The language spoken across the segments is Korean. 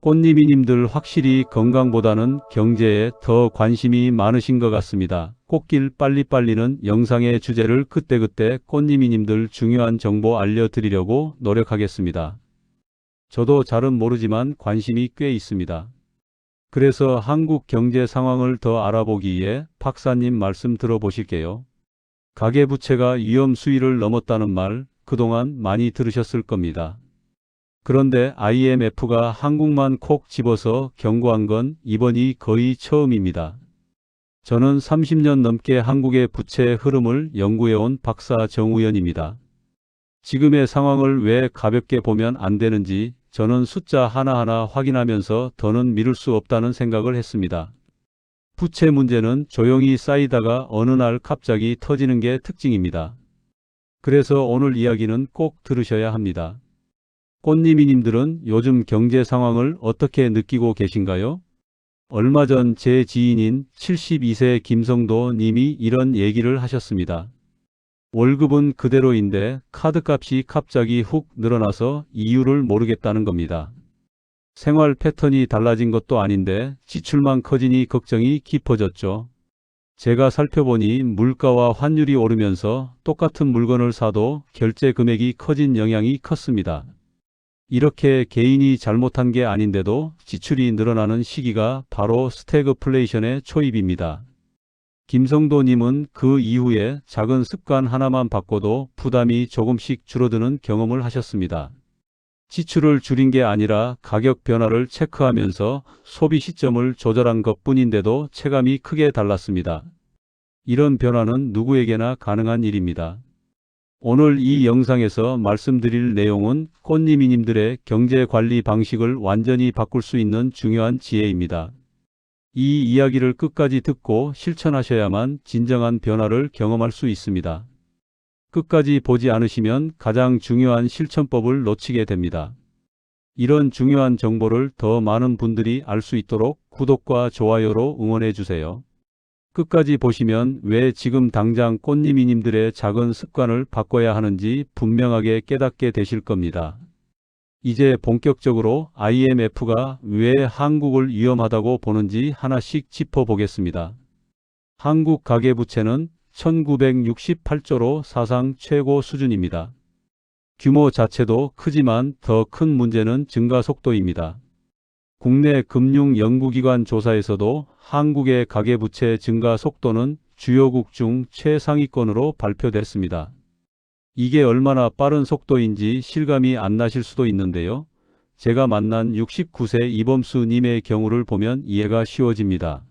꽃님이님들 확실히 건강보다는 경제에 더 관심이 많으신 것 같습니다. 꽃길 빨리빨리는 영상의 주제를 그때그때 꽃님이님들 중요한 정보 알려드리려고 노력하겠습니다. 저도 잘은 모르지만 관심이 꽤 있습니다. 그래서 한국 경제 상황을 더 알아보기 위해 박사님 말씀 들어보실게요. 가계부채가 위험 수위를 넘었다는 말 그동안 많이 들으셨을 겁니다. 그런데 IMF가 한국만 콕 집어서 경고한 건 이번이 거의 처음입니다. 저는 30년 넘게 한국의 부채 흐름을 연구해온 박사 정우현입니다. 지금의 상황을 왜 가볍게 보면 안 되는지 저는 숫자 하나하나 확인하면서 더는 미룰 수 없다는 생각을 했습니다. 부채 문제는 조용히 쌓이다가 어느 날 갑자기 터지는 게 특징입니다. 그래서 오늘 이야기는 꼭 들으셔야 합니다. 꽃님이님들은 요즘 경제 상황을 어떻게 느끼고 계신가요? 얼마 전 제 지인인 72세 김성도 님이 이런 얘기를 하셨습니다. 월급은 그대로인데 카드값이 갑자기 훅 늘어나서 이유를 모르겠다는 겁니다. 생활 패턴이 달라진 것도 아닌데 지출만 커지니 걱정이 깊어졌죠. 제가 살펴보니 물가와 환율이 오르면서 똑같은 물건을 사도 결제 금액이 커진 영향이 컸습니다. 이렇게 개인이 잘못한 게 아닌데도 지출이 늘어나는 시기가 바로 스태그플레이션의 초입입니다. 김성도님은 그 이후에 작은 습관 하나만 바꿔도 부담이 조금씩 줄어드는 경험을 하셨습니다. 지출을 줄인 게 아니라 가격 변화를 체크하면서 소비 시점을 조절한 것뿐인데도 체감이 크게 달랐습니다. 이런 변화는 누구에게나 가능한 일입니다. 오늘 이 영상에서 말씀드릴 내용은 꽃님이님들의 경제관리 방식을 완전히 바꿀 수 있는 중요한 지혜입니다. 이 이야기를 끝까지 듣고 실천하셔야만 진정한 변화를 경험할 수 있습니다. 끝까지 보지 않으시면 가장 중요한 실천법을 놓치게 됩니다. 이런 중요한 정보를 더 많은 분들이 알 수 있도록 구독과 좋아요로 응원해 주세요. 끝까지 보시면 왜 지금 당장 꽃님이님들의 작은 습관을 바꿔야 하는지 분명하게 깨닫게 되실 겁니다. 이제 본격적으로 IMF가 왜 한국을 위험하다고 보는지 하나씩 짚어보겠습니다. 한국 가계부채는 1968조로 사상 최고 수준입니다. 규모 자체도 크지만 더 큰 문제는 증가 속도입니다. 국내 금융연구기관 조사에서도 한국의 가계부채 증가 속도는 주요국 중 최상위권으로 발표됐습니다. 이게 얼마나 빠른 속도인지 실감이 안 나실 수도 있는데요. 제가 만난 69세 이범수님의 경우를 보면 이해가 쉬워집니다.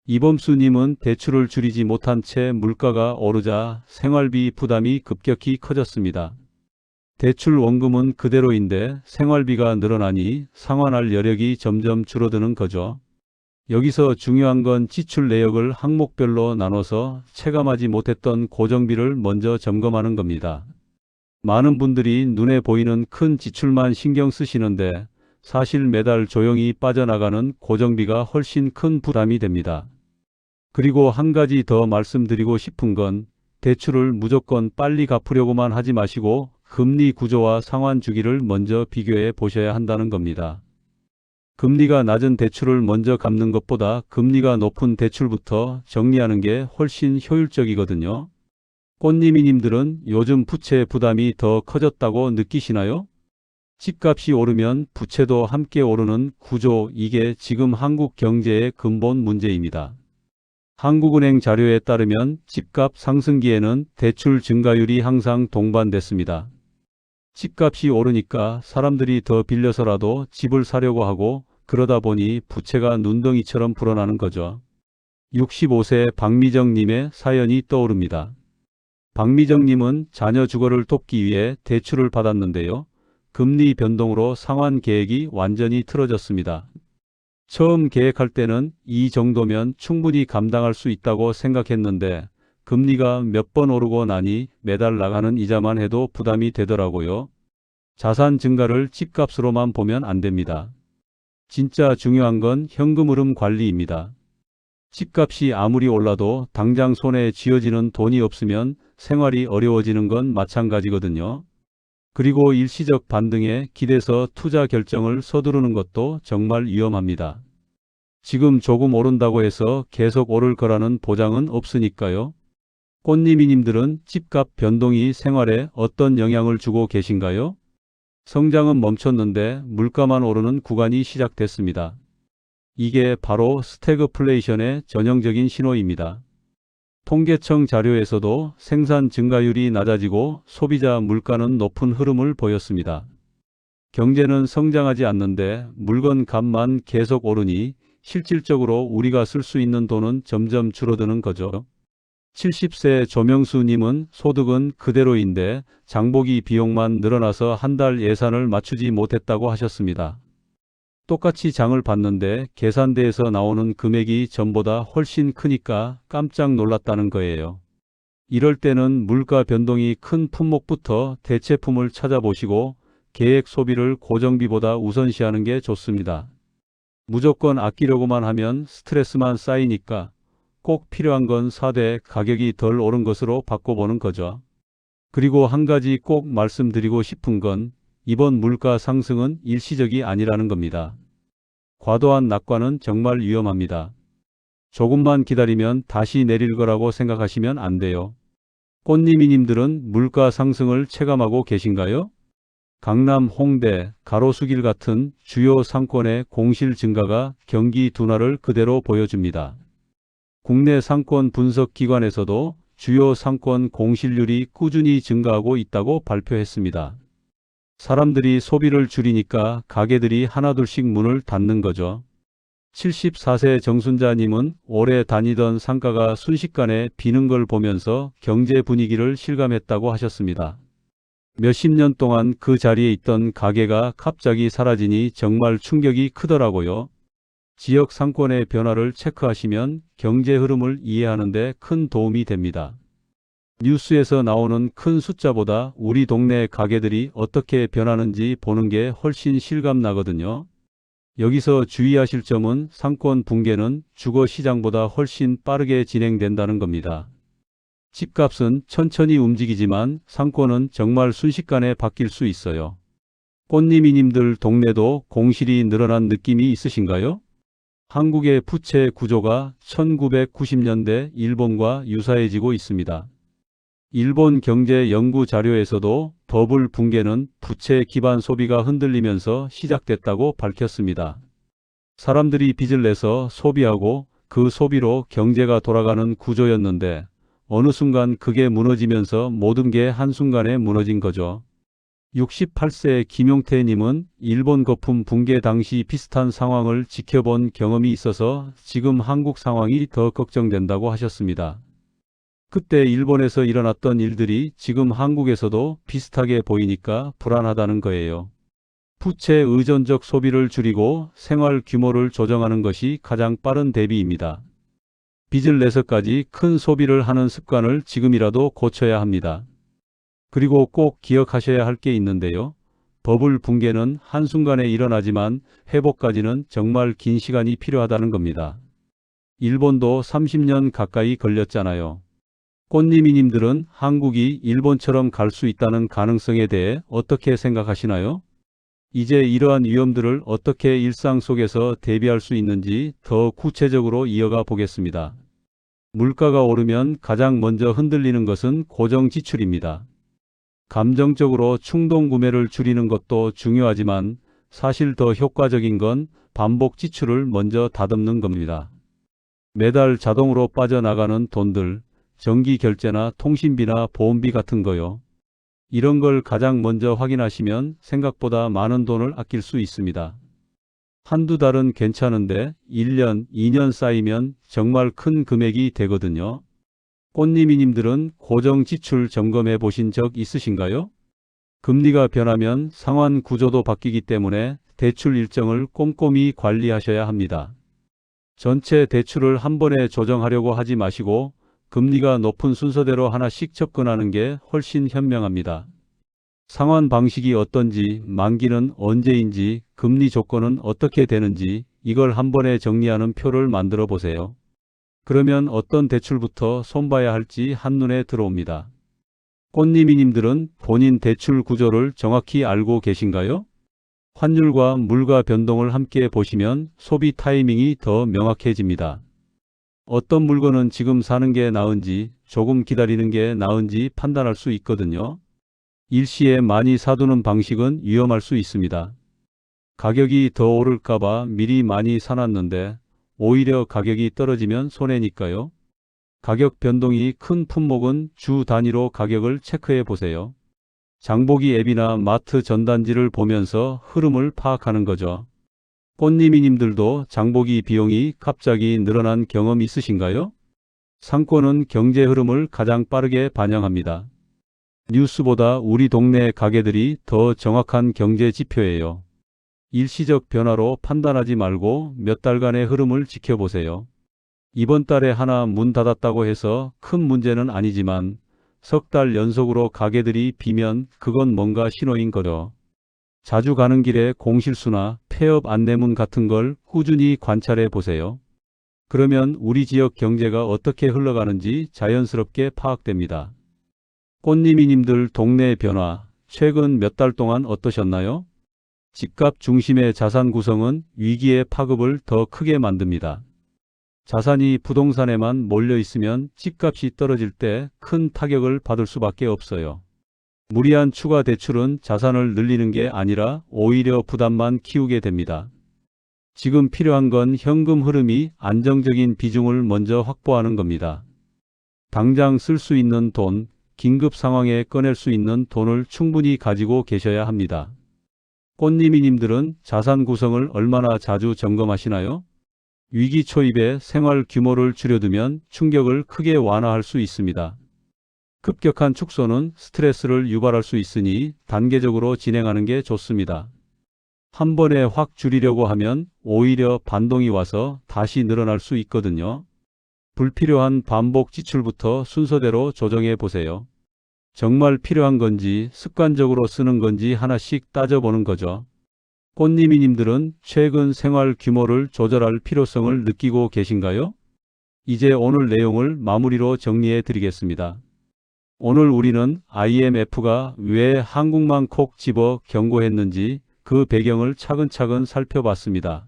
이범수님은 대출을 줄이지 못한 채 물가가 오르자 생활비 부담이 급격히 커졌습니다. 대출 원금은 그대로인데 생활비가 늘어나니 상환할 여력이 점점 줄어드는 거죠. 여기서 중요한 건 지출 내역을 항목별로 나눠서 체감하지 못했던 고정비를 먼저 점검하는 겁니다. 많은 분들이 눈에 보이는 큰 지출만 신경 쓰시는데 사실 매달 조용히 빠져나가는 고정비가 훨씬 큰 부담이 됩니다. 그리고 한 가지 더 말씀드리고 싶은 건 대출을 무조건 빨리 갚으려고만 하지 마시고 금리 구조와 상환 주기를 먼저 비교해 보셔야 한다는 겁니다. 금리가 낮은 대출을 먼저 갚는 것보다 금리가 높은 대출부터 정리하는 게 훨씬 효율적이거든요. 꽃님이님들은 요즘 부채 부담이 더 커졌다고 느끼시나요? 집값이 오르면 부채도 함께 오르는 구조, 이게 지금 한국 경제의 근본 문제입니다. 한국은행 자료에 따르면 집값 상승기에는 대출 증가율이 항상 동반됐습니다. 집값이 오르니까 사람들이 더 빌려서라도 집을 사려고 하고 그러다 보니 부채가 눈덩이처럼 불어나는 거죠. 65세 박미정님의 사연이 떠오릅니다. 박미정님은 자녀 주거를 돕기 위해 대출을 받았는데요. 금리 변동으로 상환 계획이 완전히 틀어졌습니다. 처음 계획할 때는 이 정도면 충분히 감당할 수 있다고 생각했는데 금리가 몇 번 오르고 나니 매달 나가는 이자만 해도 부담이 되더라고요. 자산 증가를 집값으로만 보면 안 됩니다. 진짜 중요한 건 현금 흐름 관리입니다. 집값이 아무리 올라도 당장 손에 쥐어지는 돈이 없으면 생활이 어려워지는 건 마찬가지거든요. 그리고 일시적 반등에 기대서 투자 결정을 서두르는 것도 정말 위험합니다. 지금 조금 오른다고 해서 계속 오를 거라는 보장은 없으니까요. 꽃님이님들은 집값 변동이 생활에 어떤 영향을 주고 계신가요? 성장은 멈췄는데 물가만 오르는 구간이 시작됐습니다. 이게 바로 스태그플레이션의 전형적인 신호입니다. 통계청 자료에서도 생산 증가율이 낮아지고 소비자 물가는 높은 흐름을 보였습니다. 경제는 성장하지 않는데 물건 값만 계속 오르니 실질적으로 우리가 쓸 수 있는 돈은 점점 줄어드는 거죠. 70세 조명수님은 소득은 그대로인데 장보기 비용만 늘어나서 한 달 예산을 맞추지 못했다고 하셨습니다. 똑같이 장을 봤는데 계산대에서 나오는 금액이 전보다 훨씬 크니까 깜짝 놀랐다는 거예요. 이럴 때는 물가 변동이 큰 품목부터 대체품을 찾아보시고 계획 소비를 고정비보다 우선시하는 게 좋습니다. 무조건 아끼려고만 하면 스트레스만 쌓이니까 꼭 필요한 건 사되 가격이 덜 오른 것으로 바꿔보는 거죠. 그리고 한 가지 꼭 말씀드리고 싶은 건 이번 물가 상승은 일시적이 아니라는 겁니다. 과도한 낙관은 정말 위험합니다. 조금만 기다리면 다시 내릴 거라고 생각하시면 안 돼요. 꽃님이님들은 물가 상승을 체감하고 계신가요? 강남, 홍대, 가로수길 같은 주요 상권의 공실 증가가 경기 둔화를 그대로 보여줍니다. 국내 상권 분석 기관에서도 주요 상권 공실률이 꾸준히 증가하고 있다고 발표했습니다. 사람들이 소비를 줄이니까 가게들이 하나둘씩 문을 닫는 거죠. 74세 정순자님은 오래 다니던 상가가 순식간에 비는 걸 보면서 경제 분위기를 실감했다고 하셨습니다. 몇십 년 동안 그 자리에 있던 가게가 갑자기 사라지니 정말 충격이 크더라고요. 지역 상권의 변화를 체크하시면 경제 흐름을 이해하는 데 큰 도움이 됩니다. 뉴스에서 나오는 큰 숫자보다 우리 동네 가게들이 어떻게 변하는지 보는 게 훨씬 실감 나거든요. 여기서 주의하실 점은 상권 붕괴는 주거 시장보다 훨씬 빠르게 진행된다는 겁니다. 집값은 천천히 움직이지만 상권은 정말 순식간에 바뀔 수 있어요. 꽃님이님들 동네도 공실이 늘어난 느낌이 있으신가요? 한국의 부채 구조가 1990년대 일본과 유사해지고 있습니다. 일본 경제 연구 자료에서도 버블 붕괴는 부채 기반 소비가 흔들리면서 시작됐다고 밝혔습니다. 사람들이 빚을 내서 소비하고 그 소비로 경제가 돌아가는 구조였는데 어느 순간 그게 무너지면서 모든 게 한순간에 무너진 거죠. 68세 김용태님은 일본 거품 붕괴 당시 비슷한 상황을 지켜본 경험이 있어서 지금 한국 상황이 더 걱정된다고 하셨습니다. 그때 일본에서 일어났던 일들이 지금 한국에서도 비슷하게 보이니까 불안하다는 거예요. 부채 의존적 소비를 줄이고 생활 규모를 조정하는 것이 가장 빠른 대비입니다. 빚을 내서까지 큰 소비를 하는 습관을 지금이라도 고쳐야 합니다. 그리고 꼭 기억하셔야 할 게 있는데요. 버블 붕괴는 한순간에 일어나지만 회복까지는 정말 긴 시간이 필요하다는 겁니다. 일본도 30년 가까이 걸렸잖아요. 꽃님이님들은 한국이 일본처럼 갈 수 있다는 가능성에 대해 어떻게 생각하시나요? 이제 이러한 위험들을 어떻게 일상 속에서 대비할 수 있는지 더 구체적으로 이어가 보겠습니다. 물가가 오르면 가장 먼저 흔들리는 것은 고정 지출입니다. 감정적으로 충동 구매를 줄이는 것도 중요하지만 사실 더 효과적인 건 반복 지출을 먼저 다듬는 겁니다. 매달 자동으로 빠져나가는 돈들, 전기 결제나 통신비나 보험비 같은 거요. 이런 걸 가장 먼저 확인하시면 생각보다 많은 돈을 아낄 수 있습니다. 한두 달은 괜찮은데 1년, 2년 쌓이면 정말 큰 금액이 되거든요. 꽃님이님들은 고정 지출 점검해 보신 적 있으신가요? 금리가 변하면 상환 구조도 바뀌기 때문에 대출 일정을 꼼꼼히 관리하셔야 합니다. 전체 대출을 한 번에 조정하려고 하지 마시고 금리가 높은 순서대로 하나씩 접근하는 게 훨씬 현명합니다. 상환 방식이 어떤지, 만기는 언제인지, 금리 조건은 어떻게 되는지 이걸 한 번에 정리하는 표를 만들어 보세요. 그러면 어떤 대출부터 손봐야 할지 한눈에 들어옵니다. 꽃님이님들은 본인 대출 구조를 정확히 알고 계신가요? 환율과 물가 변동을 함께 보시면 소비 타이밍이 더 명확해집니다. 어떤 물건은 지금 사는 게 나은지 조금 기다리는 게 나은지 판단할 수 있거든요. 일시에 많이 사두는 방식은 위험할 수 있습니다. 가격이 더 오를까봐 미리 많이 사놨는데 오히려 가격이 떨어지면 손해니까요. 가격 변동이 큰 품목은 주 단위로 가격을 체크해 보세요. 장보기 앱이나 마트 전단지를 보면서 흐름을 파악하는 거죠. 꽃님이님들도 장보기 비용이 갑자기 늘어난 경험 있으신가요? 상권은 경제 흐름을 가장 빠르게 반영합니다. 뉴스보다 우리 동네 가게들이 더 정확한 경제 지표예요. 일시적 변화로 판단하지 말고 몇 달간의 흐름을 지켜보세요. 이번 달에 하나 문 닫았다고 해서 큰 문제는 아니지만 석 달 연속으로 가게들이 비면 그건 뭔가 신호인 거죠. 자주 가는 길에 공실수나 폐업 안내문 같은 걸 꾸준히 관찰해 보세요. 그러면 우리 지역 경제가 어떻게 흘러가는지 자연스럽게 파악됩니다. 꽃님이님들 동네 변화, 최근 몇 달 동안 어떠셨나요? 집값 중심의 자산 구성은 위기의 파급을 더 크게 만듭니다. 자산이 부동산에만 몰려 있으면 집값이 떨어질 때 큰 타격을 받을 수밖에 없어요. 무리한 추가 대출은 자산을 늘리는 게 아니라 오히려 부담만 키우게 됩니다. 지금 필요한 건 현금 흐름이 안정적인 비중을 먼저 확보하는 겁니다. 당장 쓸 수 있는 돈, 긴급 상황에 꺼낼 수 있는 돈을 충분히 가지고 계셔야 합니다. 꽃님이님들은 자산 구성을 얼마나 자주 점검하시나요? 위기 초입에 생활 규모를 줄여두면 충격을 크게 완화할 수 있습니다. 급격한 축소는 스트레스를 유발할 수 있으니 단계적으로 진행하는 게 좋습니다. 한 번에 확 줄이려고 하면 오히려 반동이 와서 다시 늘어날 수 있거든요. 불필요한 반복 지출부터 순서대로 조정해 보세요. 정말 필요한 건지 습관적으로 쓰는 건지 하나씩 따져보는 거죠. 꽃님이님들은 최근 생활 규모를 조절할 필요성을 느끼고 계신가요? 이제 오늘 내용을 마무리로 정리해 드리겠습니다. 오늘 우리는 IMF가 왜 한국만 콕 집어 경고했는지 그 배경을 차근차근 살펴봤습니다.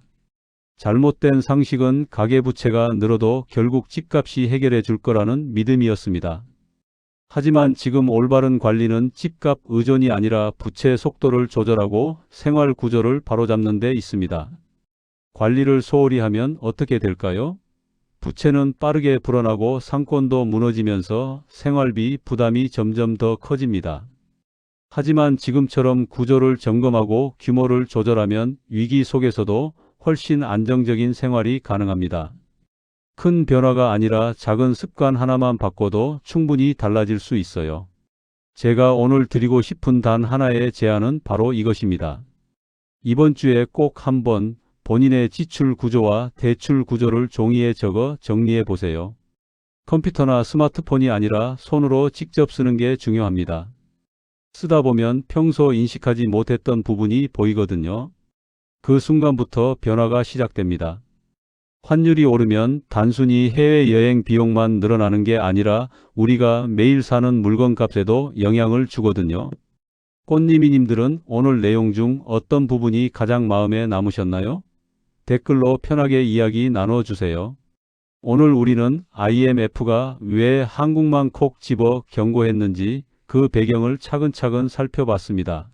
잘못된 상식은 가계부채가 늘어도 결국 집값이 해결해 줄 거라는 믿음이었습니다. 하지만 지금 올바른 관리는 집값 의존이 아니라 부채 속도를 조절하고 생활 구조를 바로잡는 데 있습니다. 관리를 소홀히 하면 어떻게 될까요? 부채는 빠르게 불어나고 상권도 무너지면서 생활비 부담이 점점 더 커집니다. 하지만 지금처럼 구조를 점검하고 규모를 조절하면 위기 속에서도 훨씬 안정적인 생활이 가능합니다. 큰 변화가 아니라 작은 습관 하나만 바꿔도 충분히 달라질 수 있어요. 제가 오늘 드리고 싶은 단 하나의 제안은 바로 이것입니다. 이번 주에 꼭 한번 본인의 지출 구조와 대출 구조를 종이에 적어 정리해 보세요. 컴퓨터나 스마트폰이 아니라 손으로 직접 쓰는 게 중요합니다. 쓰다 보면 평소 인식하지 못했던 부분이 보이거든요. 그 순간부터 변화가 시작됩니다. 환율이 오르면 단순히 해외여행 비용만 늘어나는 게 아니라 우리가 매일 사는 물건값에도 영향을 주거든요. 꽃님이님들은 오늘 내용 중 어떤 부분이 가장 마음에 남으셨나요? 댓글로 편하게 이야기 나눠주세요. 오늘 우리는 IMF가 왜 한국만 콕 집어 경고했는지 그 배경을 차근차근 살펴봤습니다.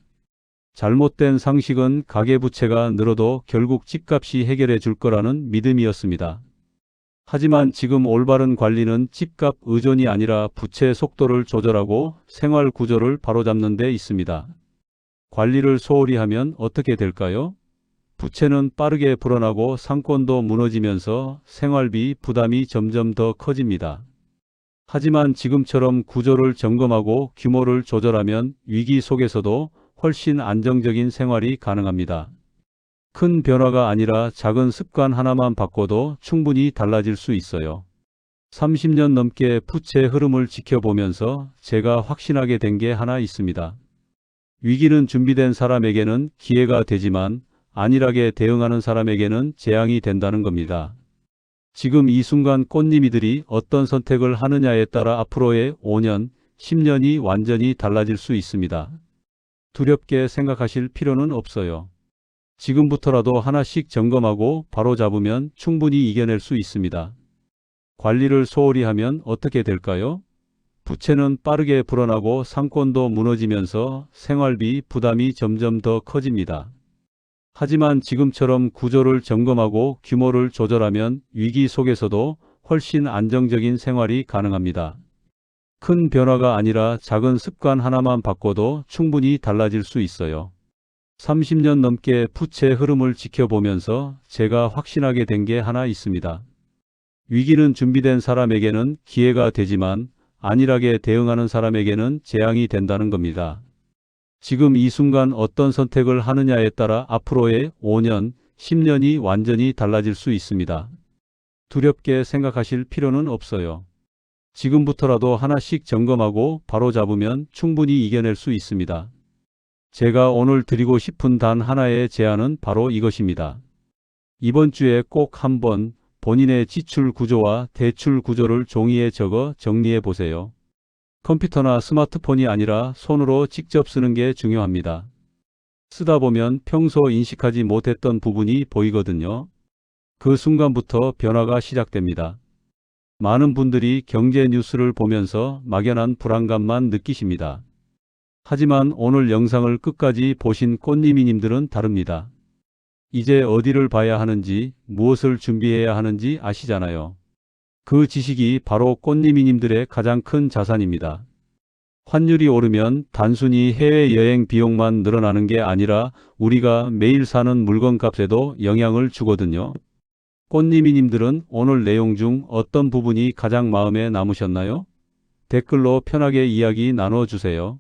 잘못된 상식은 가계부채가 늘어도 결국 집값이 해결해 줄 거라는 믿음이었습니다. 하지만 지금 올바른 관리는 집값 의존이 아니라 부채 속도를 조절하고 생활 구조를 바로잡는 데 있습니다. 관리를 소홀히 하면 어떻게 될까요? 부채는 빠르게 불어나고 상권도 무너지면서 생활비 부담이 점점 더 커집니다. 하지만 지금처럼 구조를 점검하고 규모를 조절하면 위기 속에서도 훨씬 안정적인 생활이 가능합니다. 큰 변화가 아니라 작은 습관 하나만 바꿔도 충분히 달라질 수 있어요. 30년 넘게 부채 흐름을 지켜보면서 제가 확신하게 된 게 하나 있습니다. 위기는 준비된 사람에게는 기회가 되지만 안일하게 대응하는 사람에게는 재앙이 된다는 겁니다. 지금 이 순간 꽃님이들이 어떤 선택을 하느냐에 따라 앞으로의 5년, 10년이 완전히 달라질 수 있습니다. 두렵게 생각하실 필요는 없어요. 지금부터라도 하나씩 점검하고 바로잡으면 충분히 이겨낼 수 있습니다. 관리를 소홀히 하면 어떻게 될까요? 부채는 빠르게 불어나고 상권도 무너지면서 생활비 부담이 점점 더 커집니다. 하지만 지금처럼 구조를 점검하고 규모를 조절하면 위기 속에서도 훨씬 안정적인 생활이 가능합니다. 큰 변화가 아니라 작은 습관 하나만 바꿔도 충분히 달라질 수 있어요. 30년 넘게 부채 흐름을 지켜보면서 제가 확신하게 된 게 하나 있습니다. 위기는 준비된 사람에게는 기회가 되지만 안일하게 대응하는 사람에게는 재앙이 된다는 겁니다. 지금 이 순간 어떤 선택을 하느냐에 따라 앞으로의 5년, 10년이 완전히 달라질 수 있습니다. 두렵게 생각하실 필요는 없어요. 지금부터라도 하나씩 점검하고 바로잡으면 충분히 이겨낼 수 있습니다. 제가 오늘 드리고 싶은 단 하나의 제안은 바로 이것입니다. 이번 주에 꼭 한번 본인의 지출 구조와 대출 구조를 종이에 적어 정리해 보세요. 컴퓨터나 스마트폰이 아니라 손으로 직접 쓰는 게 중요합니다. 쓰다 보면 평소 인식하지 못했던 부분이 보이거든요. 그 순간부터 변화가 시작됩니다. 많은 분들이 경제 뉴스를 보면서 막연한 불안감만 느끼십니다. 하지만 오늘 영상을 끝까지 보신 꽃님이님들은 다릅니다. 이제 어디를 봐야 하는지, 무엇을 준비해야 하는지 아시잖아요. 그 지식이 바로 꽃님이님들의 가장 큰 자산입니다. 환율이 오르면 단순히 해외여행 비용만 늘어나는 게 아니라 우리가 매일 사는 물건값에도 영향을 주거든요. 꽃님이님들은 오늘 내용 중 어떤 부분이 가장 마음에 남으셨나요? 댓글로 편하게 이야기 나눠주세요.